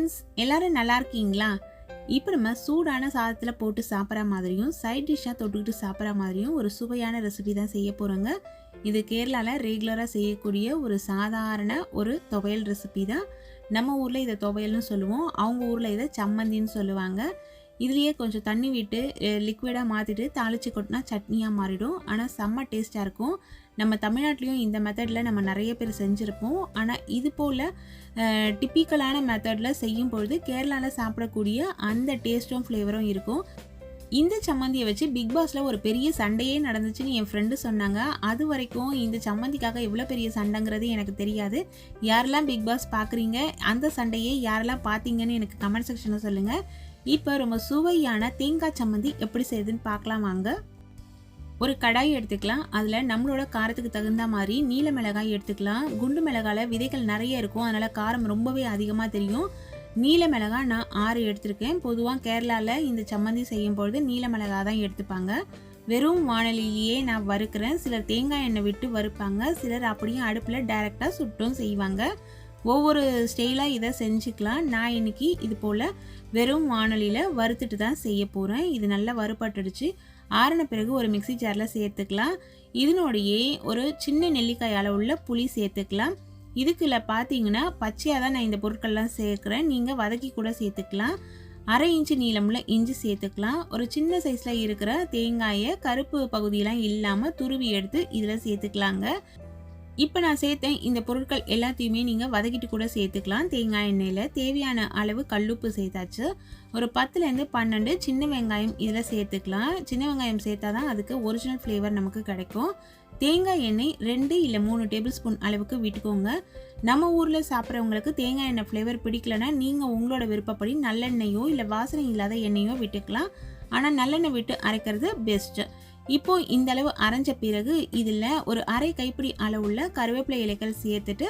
Friends, எல்லாரும் நல்லா இருக்கீங்களா? இப்போ நம்ம சூடான சாதத்தில் போட்டு சாப்பிட்ற மாதிரியும் சைட் டிஷ்ஷாக தொட்டுக்கிட்டு சாப்பிட்ற மாதிரியும் ஒரு சுவையான ரெசிபி தான் செய்ய போகிறோங்க. இது கேரளாவில் ரெகுலராக செய்யக்கூடிய ஒரு சாதாரண ஒரு துவையல் ரெசிபி தான். நம்ம ஊரில் இதை துவையல்னு சொல்லுவோம், அவங்க ஊரில் இதை சம்மந்தின்னு சொல்லுவாங்க. இதுலேயே கொஞ்சம் தண்ணி விட்டு லிக்விடாக மாற்றிட்டு தாளித்து கொட்டினா சட்னியாக மாறிடும். ஆனால் செம்ம டேஸ்ட்டாக இருக்கும். நம்ம தமிழ்நாட்டிலையும் இந்த மெத்தடில் நம்ம நிறைய பேர் செஞ்சுருப்போம். ஆனால் இது போல் டிப்பிக்கலான மெத்தடில் செய்யும் பொழுது கேரளாவில் சாப்பிடக்கூடிய அந்த டேஸ்ட்டும் ஃப்ளேவரும் இருக்கும். இந்த சம்மந்தியை வச்சு பிக் பாஸில் ஒரு பெரிய சண்டையே நடந்துச்சுன்னு என் ஃப்ரெண்டு சொன்னாங்க. அது வரைக்கும் இந்த சம்மந்திக்காக எவ்வளோ பெரிய சண்டைங்கிறது எனக்கு தெரியாது. யாரெல்லாம் பிக் பாஸ் பார்க்குறீங்க, அந்த சண்டையை யாரெல்லாம் பார்த்தீங்கன்னு எனக்கு கமெண்ட் செக்ஷனில் சொல்லுங்கள். இப்போ ரொம்ப சுவையான தேங்காய் சம்மந்தி எப்படி செய்யுதுன்னு பார்க்கலாம் வாங்க. ஒரு கடாய் எடுத்துக்கலாம். அதில் நம்மளோட காரத்துக்கு தகுந்த மாதிரி நீல மிளகாய் எடுத்துக்கலாம். குண்டு மிளகாயில் விதைகள் நிறைய இருக்கும், அதனால் காரம் ரொம்பவே அதிகமாக தெரியும். நீல மிளகாய் நான் 6 எடுத்திருக்கேன். பொதுவாக கேரளாவில் இந்த சம்மந்தி செய்யும் பொழுது நீல மிளகாய் தான் எடுத்துப்பாங்க. வெறும் வானலிலேயே நான் வறுக்கிறேன். சிலர் தேங்காய் எண்ணெய் விட்டு வறுப்பாங்க, சிலர் அப்படியே அடுப்பில் டைரெக்டாக சுட்டும் செய்வாங்க. ஒவ்வொரு ஸ்டைலாக இதை செஞ்சுக்கலாம். நான் இன்னைக்கு இது போல் வெறும் வானலியில் வறுத்துட்டு தான் செய்ய போகிறேன். இது நல்லா வறுபட்டுடுச்சு. ஆறின பிறகு ஒரு மிக்சி ஜாரில் சேர்த்துக்கலாம். இதனோடையே ஒரு சின்ன நெல்லிக்காய் அளவுள்ள புளி சேர்த்துக்கலாம். இதுக்குள்ள பார்த்தீங்கன்னா பச்சையாக தான் நான் இந்த பொருட்கள்லாம் சேர்க்குறேன். நீங்கள் வதக்கி கூட சேர்த்துக்கலாம். 1/2 இன்ச்சு நீளமுள்ள இஞ்சி சேர்த்துக்கலாம். ஒரு சின்ன சைஸில் இருக்கிற தேங்காயை கருப்பு பகுதியெல்லாம் இல்லாமல் துருவி எடுத்து இதில் சேர்த்துக்கலாங்க. இப்போ நான் சேர்த்தேன் இந்த பொருட்கள் எல்லாத்தையுமே நீங்கள் வதக்கிட்டு கூட சேர்த்துக்கலாம். தேங்காய் எண்ணெயில் தேவையான அளவு கல்லுப்பு சேர்த்தாச்சு. ஒரு 10லேருந்து 12 சின்ன வெங்காயம் இதில் சேர்த்துக்கலாம். சின்ன வெங்காயம் சேர்த்தா தான் அதுக்கு ஒரிஜினல் ஃப்ளேவர் நமக்கு கிடைக்கும். தேங்காய் எண்ணெய் 2 இல்லை 3 டேபிள் ஸ்பூன் அளவுக்கு விட்டுக்கோங்க. நம்ம ஊரில் சாப்பிட்றவங்களுக்கு தேங்காய் எண்ணெய் ஃப்ளேவர் பிடிக்கலன்னா நீங்கள் உங்களோட விருப்பப்படி நல்லெண்ணெயோ இல்லை வாசனை இல்லாத எண்ணெயோ விட்டுக்கலாம். ஆனால் நல்லெண்ணெய் விட்டு அரைக்கிறது பெஸ்ட்டு. இப்போ இந்த அளவு அரைஞ்ச பிறகு இதில் ஒரு 1/2 கைப்பிடி அளவுள்ள கருவேப்பிலை இலைகள் சேர்த்துட்டு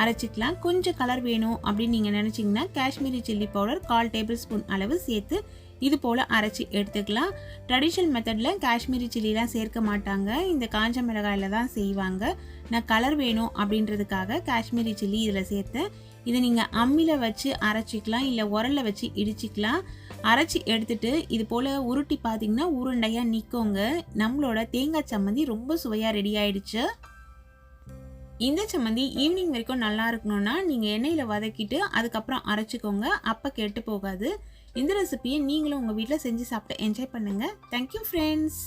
அரைச்சிக்கலாம். கொஞ்சம் கலர் வேணும் அப்படின்னு நீங்கள் நினச்சிங்கன்னா Kashmiri chilli powder 1/4 table spoon அளவு சேர்த்து இது போல் அரைச்சி எடுத்துக்கலாம். ட்ரெடிஷ்னல் மெத்தடில் காஷ்மீரி சில்லிலாம் சேர்க்க மாட்டாங்க, இந்த காஞ்ச மிளகாயில் தான் செய்வாங்க. நான் கலர் வேணும் அப்படின்றதுக்காக காஷ்மீரி சில்லி இதில் சேர்த்தேன். இதை நீங்கள் அம்மியில் வச்சு அரைச்சிக்கலாம், இல்லை உரலில் வச்சு இடிச்சிக்கலாம். அரைச்சி எடுத்துட்டு இது போல் உருட்டி பார்த்தீங்கன்னா உருண்டையாக நிற்கோங்க. நம்மளோட தேங்காய் சம்மந்தி ரொம்ப சுவையாக ரெடி ஆயிடுச்சு. இந்த சம்மந்தி ஈவினிங் வரைக்கும் நல்லா இருக்கணும்னா நீங்கள் எண்ணெயில் வதக்கிட்டு அதுக்கப்புறம் அரைச்சிக்கோங்க, அப்போ கெட்டு போகாது. இந்த ரெசிபியை நீங்களும் உங்கள் வீட்டில் செஞ்சு சாப்பிட்டு என்ஜாய் பண்ணுங்கள். Thank you friends.